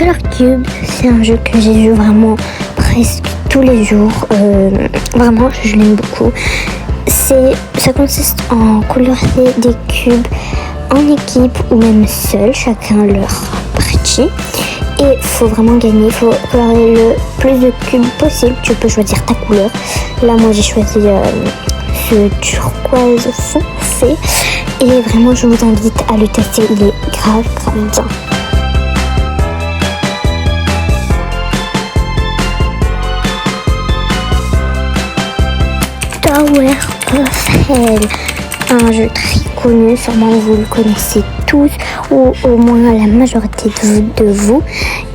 Color Cube, c'est un jeu que j'ai joué vraiment presque tous les jours. Vraiment, je l'aime beaucoup. Ça consiste en colorier des cubes en équipe ou même seul, chacun leur partie. Et il faut vraiment gagner, il faut colorier le plus de cubes possible. Tu peux choisir ta couleur. Là, moi, j'ai choisi ce turquoise foncé. Et vraiment, je vous invite à le tester. Il est grave bien. Tower of Hell, un jeu très connu, sûrement vous le connaissez tous, ou au moins la majorité de vous.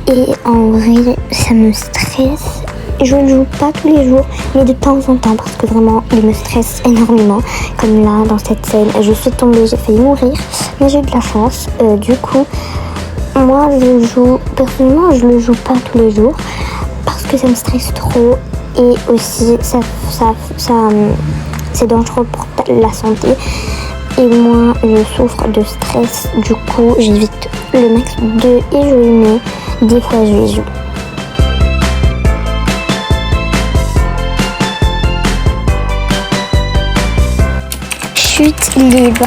Et en vrai, ça me stresse. Je ne joue pas tous les jours, mais de temps en temps, parce que vraiment, il me stresse énormément. Comme là, dans cette scène, je suis tombée, j'ai failli mourir, mais j'ai eu de la chance. Du coup, moi, personnellement, je le joue pas tous les jours, parce que ça me stresse trop. Et aussi, c'est dangereux pour la santé. Et moi, je souffre de stress. Du coup, j'évite le max de y jouer, mais des fois, je y joue. Chute libre.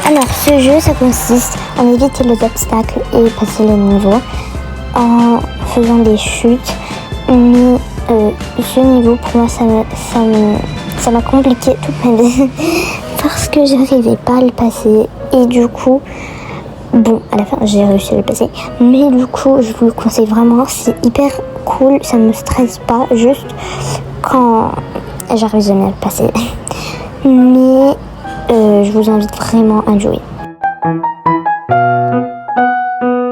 Alors, ce jeu, ça consiste en éviter les obstacles et passer les niveaux en faisant des chutes. Mais ce niveau, pour moi, ça m'a compliqué toute ma vie parce que j'arrivais pas à le passer. Et du coup, bon, à la fin, j'ai réussi à le passer. Mais du coup, je vous le conseille vraiment. C'est hyper cool. Ça me stresse pas. Juste quand j'arrive jamais à le passer. Mais je vous invite vraiment à jouer.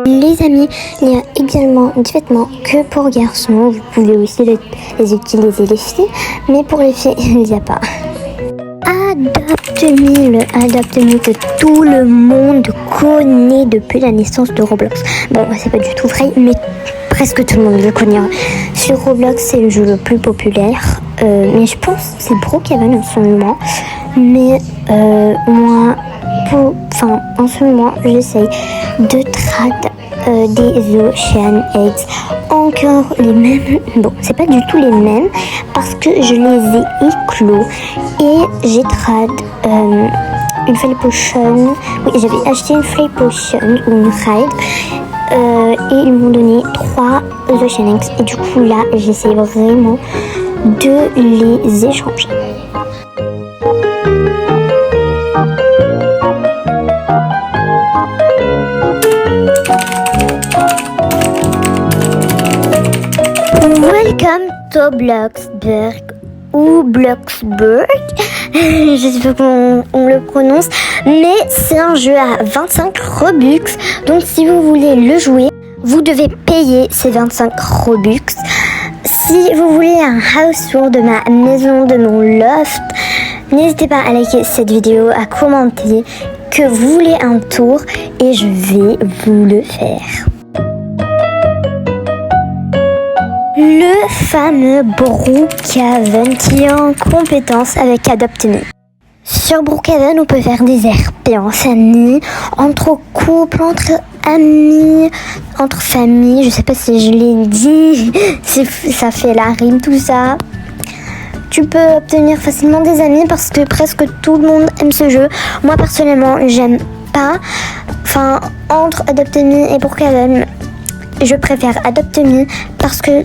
Les amis, il y a également des vêtements que pour garçons. Vous pouvez aussi les utiliser les filles, mais pour les filles, il n'y a pas. Adopt Me, le Adopt Me que tout le monde connaît depuis la naissance de Roblox. Bon, c'est pas du tout vrai, mais presque tout le monde le connaît. Sur Roblox, c'est le jeu le plus populaire, mais je pense que c'est Brookhaven en ce moment. Mais moi, en ce moment, j'essaye de trad des Ocean Eggs. Encore les mêmes. Bon, c'est pas du tout les mêmes parce que je les ai éclos et j'ai trad une Flay Potion. Oui, j'avais acheté une Flay Potion ou une Ride et ils m'ont donné 3 Ocean Eggs. Et du coup, là, j'essaie vraiment de les échanger. Welcome to Bloxburg ou Bloxburg, je sais pas comment on le prononce, mais c'est un jeu à 25 Robux, donc si vous voulez le jouer, vous devez payer ces 25 Robux. Si vous voulez un house tour de ma maison, de mon loft, n'hésitez pas à liker cette vidéo, à commenter que vous voulez un tour et je vais vous le faire. Le fameux Brookhaven qui est en compétence avec Adopt Me. Sur Brookhaven, on peut faire des RP en famille, entre couples, entre amis, entre familles. Je sais pas si je l'ai dit, ça fait la rime, tout ça. Tu peux obtenir facilement des amis parce que presque tout le monde aime ce jeu. Moi personnellement, j'aime pas. Entre Adopt Me et Brookhaven, je préfère Adopt Me parce que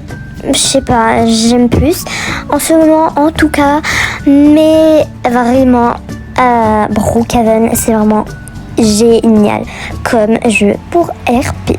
je sais pas, j'aime plus en ce moment en tout cas, mais vraiment Brookhaven c'est vraiment génial comme jeu pour RP.